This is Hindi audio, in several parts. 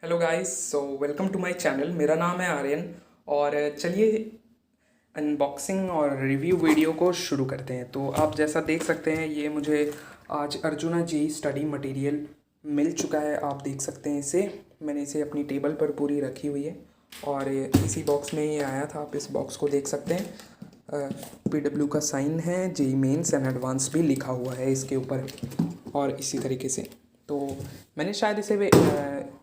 Hello guys, so welcome to my channel. मेरा नाम है आर्यन और चलिए अनबॉक्सिंग और रिव्यू वीडियो को शुरू करते हैं। तो आप जैसा देख सकते हैं, ये मुझे आज अर्जुना जी स्टडी मटेरियल मिल चुका है। आप देख सकते हैं इसे, मैंने इसे अपनी टेबल पर पूरी रखी हुई है और इसी बॉक्स में ये आया था। आप इस बॉक्स को देख सकते हैं। PW का साइन है, जेई मेंस एंड एडवांस भी लिखा हुआ है इसके ऊपर और इसी तरीके से। तो मैंने शायद इसे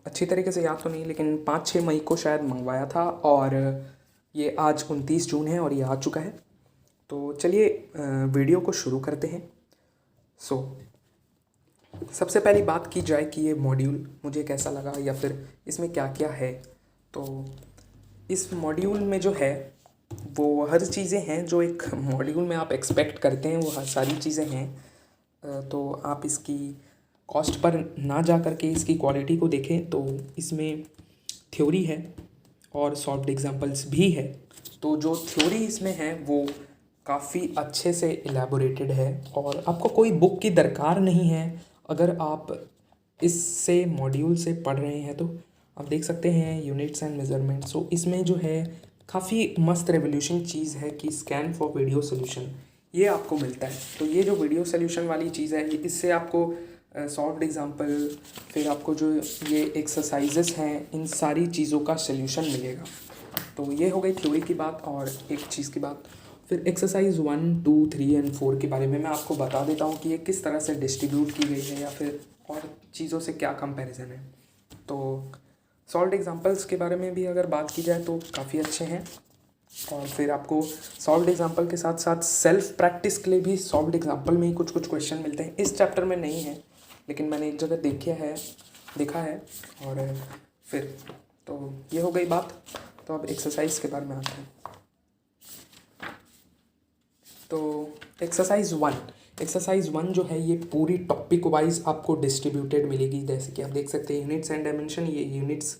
अच्छी तरीके से याद तो नहीं, लेकिन 5-6 मई को शायद मंगवाया था और ये आज 29 जून है और ये आ चुका है। तो चलिए वीडियो को शुरू करते हैं। सो सबसे पहली बात की जाए कि ये मॉड्यूल मुझे कैसा लगा या फिर इसमें क्या क्या है। तो इस मॉड्यूल में जो है वो हर चीज़ें हैं जो एक मॉड्यूल में आप एक्सपेक्ट करते हैं, वो हर सारी चीज़ें हैं। तो आप इसकी कॉस्ट पर ना जा कर के इसकी क्वालिटी को देखें तो इसमें थ्योरी है और सॉल्व्ड एग्जांपल्स भी है। तो जो थ्योरी इसमें है वो काफ़ी अच्छे से इलेबोरेटेड है और आपको कोई बुक की दरकार नहीं है। अगर आप इससे मॉड्यूल से पढ़ रहे हैं तो आप देख सकते हैं यूनिट्स एंड मेजरमेंट्स। सो इसमें जो है काफ़ी मस्त रेवोल्यूशन चीज़ है कि स्कैन फॉर वीडियो सोल्यूशन ये आपको मिलता है। तो ये जो वीडियो सोल्यूशन वाली चीज़ है, इससे आपको सॉल्व्ड एग्जांपल, फिर आपको जो ये एक्सरसाइजेस हैं, इन सारी चीज़ों का सल्यूशन मिलेगा। तो ये हो गई थ्योरी की बात। और एक चीज़ की बात, फिर एक्सरसाइज 1, 2, 3 एंड 4 के बारे में मैं आपको बता देता हूँ कि ये किस तरह से डिस्ट्रीब्यूट की गई है या फिर और चीज़ों से क्या कंपैरिजन है। तो सॉल्व्ड एग्जांपल्स के बारे में भी अगर बात की जाए तो काफ़ी अच्छे हैं। और फिर आपको सॉल्व्ड एग्जांपल के साथ साथ सेल्फ प्रैक्टिस के लिए भी सॉल्व्ड एग्जांपल में ही कुछ कुछ क्वेश्चन मिलते हैं। इस चैप्टर में नहीं है, लेकिन मैंने एक जगह देखा है। और फिर तो ये हो गई बात। तो अब एक्सरसाइज के बारे में आते हैं। तो एक्सरसाइज 1 जो है ये पूरी टॉपिक वाइज आपको डिस्ट्रीब्यूटेड मिलेगी। जैसे कि आप देख सकते हैं यूनिट्स एंड डायमेंशन, ये यूनिट्स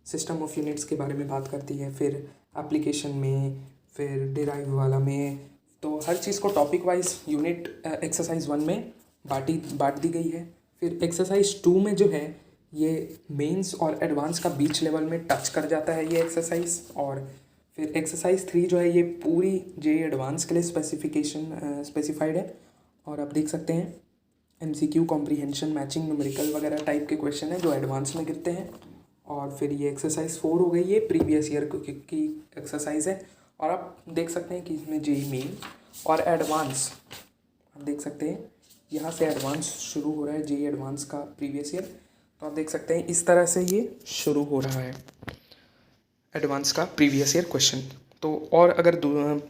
सिस्टम ऑफ यूनिट्स के बारे में बात करती है। फिर एप्लीकेशन में, फिर डिराइव वाला में, तो हर चीज़ को टॉपिक वाइज यूनिट एक्सरसाइज 1 में बांट दी गई है। फिर एक्सरसाइज 2 में जो है ये मेंस और एडवांस का बीच लेवल में टच कर जाता है ये एक्सरसाइज। और फिर एक्सरसाइज 3 जो है ये पूरी जे एडवांस के लिए स्पेसिफाइड है। और आप देख सकते हैं MCQ, कॉम्प्रीहेंशन, मैचिंग, न्यूमेरिकल वगैरह टाइप के क्वेश्चन हैं जो एडवांस में गिरते हैं। और फिर ये एक्सरसाइज 4 हो गई, ये प्रीवियस ईयर की एक्सरसाइज है। और आप देख सकते हैं कि इसमें जेई मेन और एडवांस, आप देख सकते हैं यहाँ से एडवांस शुरू हो रहा है, जेई एडवांस का प्रीवियस ईयर। तो आप देख सकते हैं इस तरह से ये शुरू हो रहा है एडवांस का प्रीवियस ईयर क्वेश्चन। तो और अगर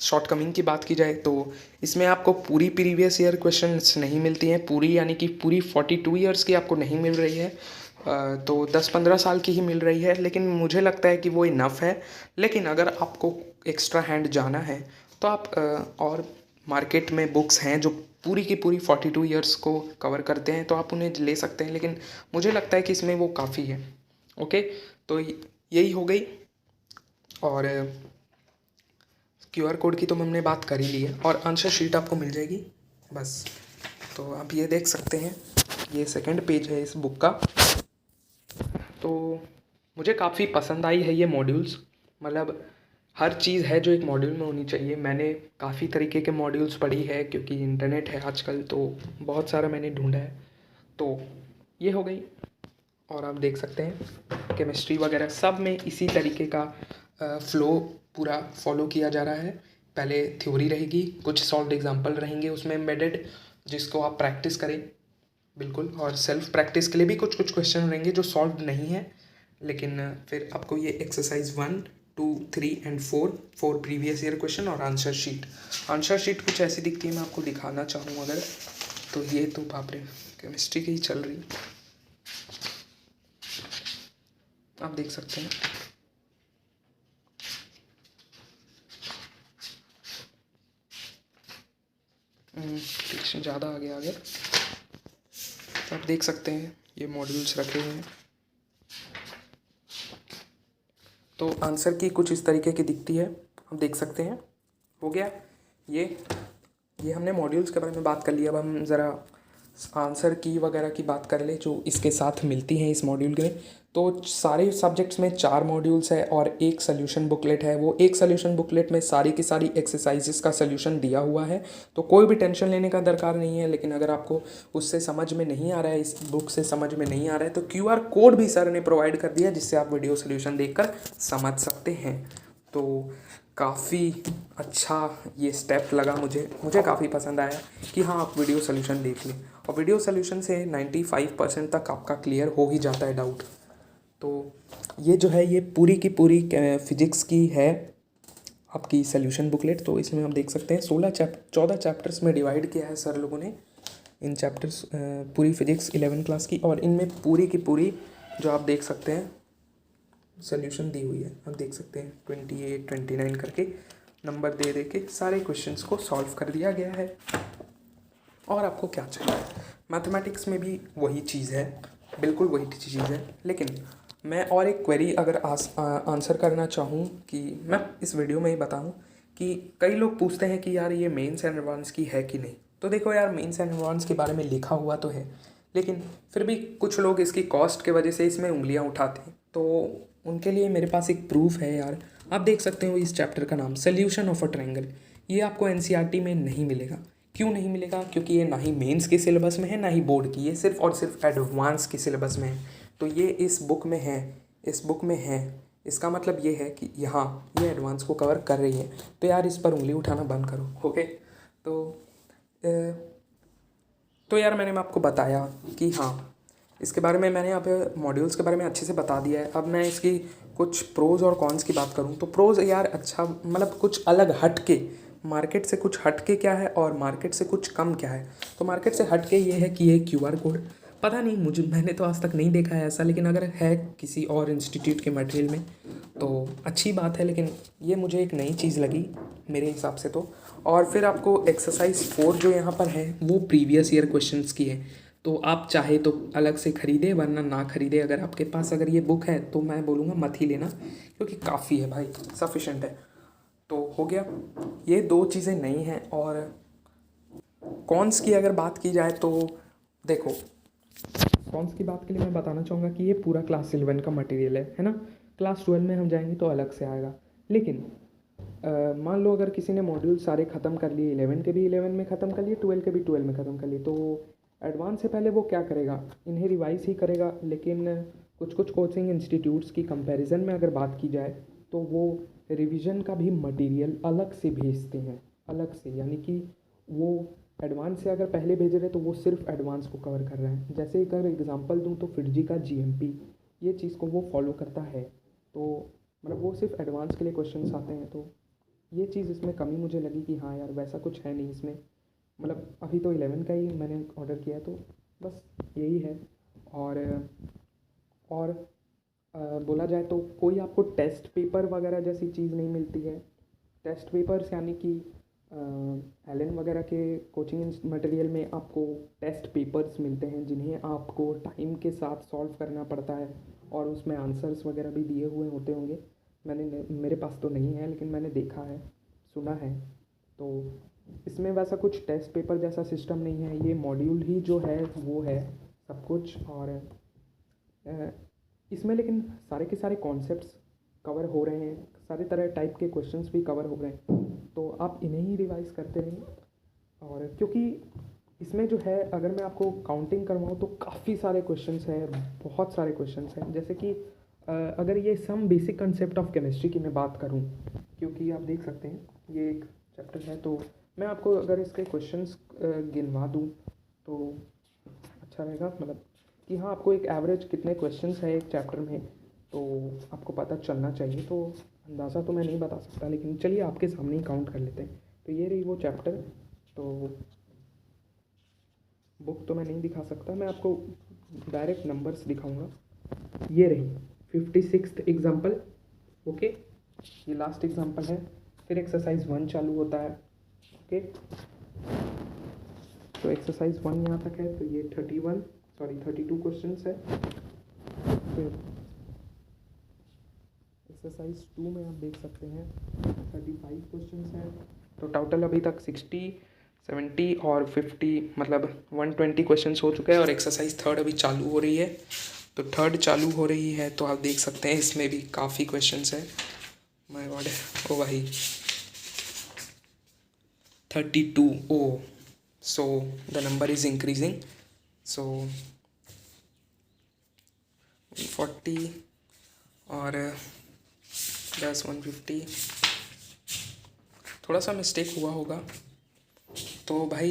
शॉर्ट कमिंग की बात की जाए तो इसमें आपको पूरी प्रीवियस ईयर क्वेश्चंस नहीं मिलती हैं, पूरी यानी कि पूरी 42 ईयर्स की आपको नहीं मिल रही है। तो 10-15 साल की ही मिल रही है, लेकिन मुझे लगता है कि वो इनफ है। लेकिन अगर आपको एक्स्ट्रा हैंड जाना है तो आप और मार्केट में बुक्स हैं जो पूरी की पूरी 42 ईयर्स को कवर करते हैं, तो आप उन्हें ले सकते हैं। लेकिन मुझे लगता है कि इसमें वो काफ़ी है। ओके, तो यही हो गई। और QR कोड की तो हमने बात कर ही ली है और आंसर शीट आपको मिल जाएगी बस। तो आप ये देख सकते हैं, ये सेकंड पेज है इस बुक का। तो मुझे काफ़ी पसंद आई है ये मॉड्यूल्स, मतलब हर चीज़ है जो एक मॉड्यूल में होनी चाहिए। मैंने काफ़ी तरीके के मॉड्यूल्स पढ़ी है क्योंकि इंटरनेट है आजकल, तो बहुत सारा मैंने ढूंढा है। तो ये हो गई। और आप देख सकते हैं केमिस्ट्री वगैरह सब में इसी तरीके का फ्लो पूरा फॉलो किया जा रहा है। पहले थ्योरी रहेगी, कुछ सॉल्व्ड एग्जांपल रहेंगे उसमें एम्बेडेड, जिसको आप प्रैक्टिस करें बिल्कुल। और सेल्फ प्रैक्टिस के लिए भी कुछ कुछ क्वेश्चन रहेंगे जो सॉल्व नहीं है। लेकिन फिर आपको ये exercise 1, 2, 3 and 4 previous year question और आंसर शीट कुछ ऐसी दिखती है। मैं आपको दिखाना चाहूँ अगर, तो ये तो बाप रे केमिस्ट्री की ही चल रही, आप देख सकते हैं। पिक्चर ज़्यादा आगे आ गया, तो आप देख सकते हैं ये मॉड्यूल्स रखे हुए हैं। तो आंसर की कुछ इस तरीके की दिखती है, आप देख सकते हैं। हो गया ये हमने मॉड्यूल्स के बारे में बात कर लिया। अब हम ज़रा आंसर की वगैरह की बात कर ले जो इसके साथ मिलती हैं इस मॉड्यूल के। तो सारे सब्जेक्ट्स में 4 मॉड्यूल्स है और एक सोल्यूशन बुकलेट है। वो एक सोल्यूशन बुकलेट में सारी की सारी एक्सरसाइजेस का सोल्यूशन दिया हुआ है, तो कोई भी टेंशन लेने का दरकार नहीं है। लेकिन अगर आपको उससे समझ में नहीं आ रहा है, इस बुक से समझ में नहीं आ रहा है, तो QR कोड भी सर ने प्रोवाइड कर दिया जिससे आप वीडियो सोल्यूशन देखकर समझ सकते हैं। तो काफ़ी अच्छा ये स्टेप लगा मुझे काफ़ी पसंद आया कि हाँ आप वीडियो सोल्यूशन देख लें, और वीडियो सोल्यूशन से 95% तक आपका क्लियर हो ही जाता है डाउट। तो ये जो है ये पूरी की पूरी फिजिक्स की है आपकी सोल्यूशन बुकलेट। तो इसमें हम देख सकते हैं 14 चैप्टर्स में डिवाइड किया है सर लोगों ने इन चैप्टर्स, पूरी फिजिक्स 11 क्लास की, और इनमें पूरी की पूरी जो आप देख सकते हैं सोल्यूशन दी हुई है। आप देख सकते हैं 28 29 करके नंबर दे दे के सारे क्वेश्चंस को सॉल्व कर दिया गया है। और आपको क्या चाहिए, मैथमेटिक्स में भी वही चीज़ है, बिल्कुल वही चीज़ है। लेकिन मैं और एक क्वेरी अगर आंसर करना चाहूँ कि मैं इस वीडियो में ही बताऊँ कि कई लोग पूछते हैं कि यार ये मेंस एंड एडवांस की है कि नहीं। तो देखो यार, मेंस एंड एडवांस के बारे में लिखा हुआ तो है, लेकिन फिर भी कुछ लोग इसकी कॉस्ट के वजह से इसमें उंगलियां उठाते हैं। तो उनके लिए मेरे पास एक प्रूफ है यार। आप देख सकते हो इस चैप्टर का नाम सोल्यूशन ऑफ अ ट्रायंगल। ये आपको NCERT में नहीं मिलेगा। क्यों नहीं मिलेगा? क्योंकि ये ना ही मेंस के सिलेबस में है ना ही बोर्ड की, ये सिर्फ और सिर्फ एडवांस के सिलेबस में है। तो ये इस बुक में है, इस बुक में है, इसका मतलब ये है कि यहाँ ये एडवांस को कवर कर रही है। तो यार इस पर उंगली उठाना बंद करो, ओके। तो यार मैंने आपको बताया कि हाँ इसके बारे में, मैंने अब मॉड्यूल्स के बारे में अच्छे से बता दिया है। अब मैं इसकी कुछ प्रोज और कॉन्स की बात करूँ तो प्रोज यार अच्छा, मतलब कुछ अलग हट के, मार्केट से कुछ हट के क्या है और मार्केट से कुछ कम क्या है। तो मार्केट से हट के ये है कि ये QR कोड, पता नहीं मुझे, मैंने तो आज तक नहीं देखा है ऐसा, लेकिन अगर है किसी और इंस्टीट्यूट के मटेरियल में तो अच्छी बात है। लेकिन ये मुझे एक नई चीज़ लगी मेरे हिसाब से तो। और फिर आपको एक्सरसाइज 4 जो यहाँ पर है वो प्रीवियस ईयर क्वेश्चंस की है। तो आप चाहे तो अलग से ख़रीदे, वरना ना ख़रीदे। अगर आपके पास अगर ये बुक है तो मैं बोलूँगा मत ही लेना, क्योंकि काफ़ी है भाई, सफिशेंट है। तो हो गया, ये 2 चीज़ें नहीं हैं। और कॉन्स की अगर बात की जाए तो देखो, कॉन्स की बात के लिए मैं बताना चाहूँगा कि ये पूरा क्लास 11 का मटेरियल है ना। क्लास 12 में हम जाएंगे तो अलग से आएगा। लेकिन मान लो अगर किसी ने मॉड्यूल सारे ख़त्म कर लिए, 11 के भी 11 में ख़त्म कर लिए, 12 के भी 12 में ख़त्म कर लिए, तो एडवांस से पहले वो क्या करेगा, इन्हें रिवाइज ही करेगा। लेकिन कुछ कुछ कोचिंग इंस्टीट्यूट्स की कंपैरिजन में अगर बात की जाए तो वो रिवीजन का भी मटेरियल अलग से भेजते हैं, अलग से। यानी कि वो एडवांस से अगर पहले भेज रहे तो वो सिर्फ एडवांस को कवर कर रहे हैं। जैसे अगर एग्जांपल दूं तो फिटजी का GMP, ये चीज़ को वो फॉलो करता है। तो मतलब वो सिर्फ एडवांस के लिए क्वेश्चंस आते हैं। तो ये चीज़ इसमें कमी मुझे लगी कि हाँ यार वैसा कुछ है नहीं इसमें। मतलब अभी तो 11 का ही मैंने ऑर्डर किया है, तो बस यही है। और बोला जाए तो कोई आपको टेस्ट पेपर वगैरह जैसी चीज़ नहीं मिलती है। टेस्ट पेपर्स यानी कि एलन वगैरह के कोचिंग मटेरियल में आपको टेस्ट पेपर्स मिलते हैं, जिन्हें आपको टाइम के साथ सॉल्व करना पड़ता है, और उसमें आंसर्स वगैरह भी दिए हुए होते होंगे। मेरे पास तो नहीं है, लेकिन मैंने देखा है, सुना है। तो इसमें वैसा कुछ टेस्ट पेपर जैसा सिस्टम नहीं है, ये मॉड्यूल ही जो है वो है सब कुछ। और इसमें लेकिन सारे के सारे कॉन्सेप्ट्स कवर हो रहे हैं, सारे तरह टाइप के क्वेश्चंस भी कवर हो रहे हैं। तो आप इन्हें ही रिवाइज करते रहें। और क्योंकि इसमें जो है, अगर मैं आपको काउंटिंग करवाऊँ तो काफ़ी सारे क्वेश्चंस हैं, बहुत सारे क्वेश्चंस हैं। जैसे कि अगर ये some basic concept of chemistry की मैं बात करूँ, क्योंकि आप देख सकते हैं ये एक चैप्टर है, तो मैं आपको अगर इसके क्वेश्चंस गिनवा दूँ तो अच्छा रहेगा। मतलब कि हाँ, आपको एक एवरेज कितने क्वेश्चंस हैं एक चैप्टर में, तो आपको पता चलना चाहिए। तो अंदाज़ा तो मैं नहीं बता सकता, लेकिन चलिए आपके सामने ही काउंट कर लेते हैं। तो ये रही वो चैप्टर। तो बुक तो मैं नहीं दिखा सकता, मैं आपको डायरेक्ट नंबर्स दिखाऊंगा। ये रही 56th एग्जाम्पल, ओके। ये लास्ट एग्जाम्पल है। फिर एक्सरसाइज 1 चालू होता है, ओके। तो एक्सरसाइज 1 यहाँ तक है। तो ये 32 क्वेश्चंस है। फिर एक्सरसाइज 2 में आप देख सकते हैं 35 क्वेश्चंस हैं। तो टोटल अभी तक 60, 70 और 50, मतलब 120 क्वेश्चंस हो चुके हैं, और एक्सरसाइज 3 अभी चालू हो रही है। तो थर्ड चालू हो रही है, तो आप देख सकते हैं इसमें भी काफ़ी क्वेश्चंस हैं। माय गॉड, ओ भाई 32, oh so the number is increasing. So 140 और 150, थोड़ा सा मिस्टेक हुआ होगा। तो भाई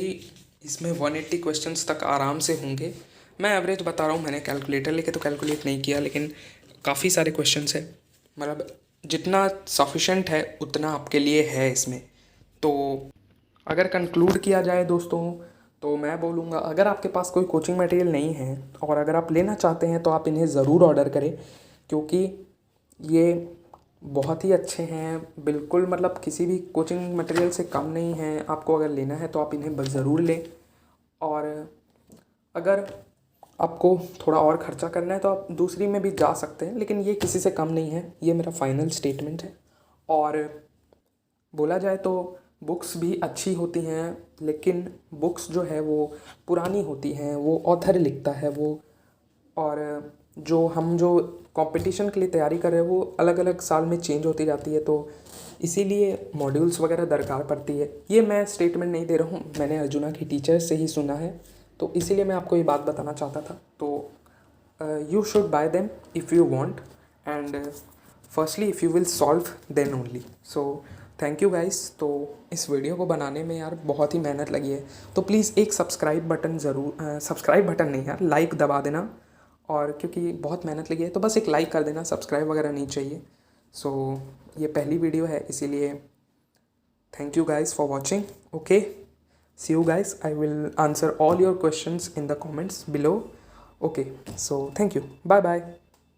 इसमें 180 क्वेश्चंस तक आराम से होंगे। मैं एवरेज बता रहा हूँ, मैंने कैलकुलेटर लेके तो कैलकुलेट नहीं किया, लेकिन काफ़ी सारे क्वेश्चंस हैं। मतलब जितना सफिशेंट है उतना आपके लिए है इसमें। तो अगर कंक्लूड किया जाए दोस्तों, तो मैं बोलूँगा अगर आपके पास कोई कोचिंग मटेरियल नहीं है और अगर आप लेना चाहते हैं तो आप इन्हें ज़रूर ऑर्डर करें, क्योंकि ये बहुत ही अच्छे हैं। बिल्कुल मतलब किसी भी कोचिंग मटेरियल से कम नहीं है। आपको अगर लेना है तो आप इन्हें ज़रूर लें। और अगर आपको थोड़ा और ख़र्चा करना है तो आप दूसरी में भी जा सकते हैं, लेकिन ये किसी से कम नहीं है। ये मेरा फाइनल स्टेटमेंट है। और बोला जाए तो बुक्स भी अच्छी होती हैं, लेकिन बुक्स जो है वो पुरानी होती हैं, वो ऑथर लिखता है वो। और जो कंपटीशन के लिए तैयारी कर रहे हैं वो अलग अलग साल में चेंज होती जाती है, तो इसीलिए मॉड्यूल्स वगैरह दरकार पड़ती है। ये मैं स्टेटमेंट नहीं दे रहा हूँ, मैंने अर्जुना की टीचर से ही सुना है, तो इसीलिए मैं आपको ये बात बताना चाहता था। तो you should buy them if you want, and firstly if you will solve then only. So thank you guys. तो इस वीडियो को बनाने में यार बहुत ही मेहनत लगी है, तो प्लीज़ एक सब्सक्राइब बटन ज़रूर, सब्सक्राइब बटन नहीं यार, लाइक दबा देना। और क्योंकि बहुत मेहनत लगी है तो बस एक लाइक कर देना, सब्सक्राइब वगैरह नहीं चाहिए। सो ये पहली वीडियो है, इसीलिए thank you guys for watching. Okay, see you guys, I will answer all your questions in the comments below. Okay, so thank you, bye bye.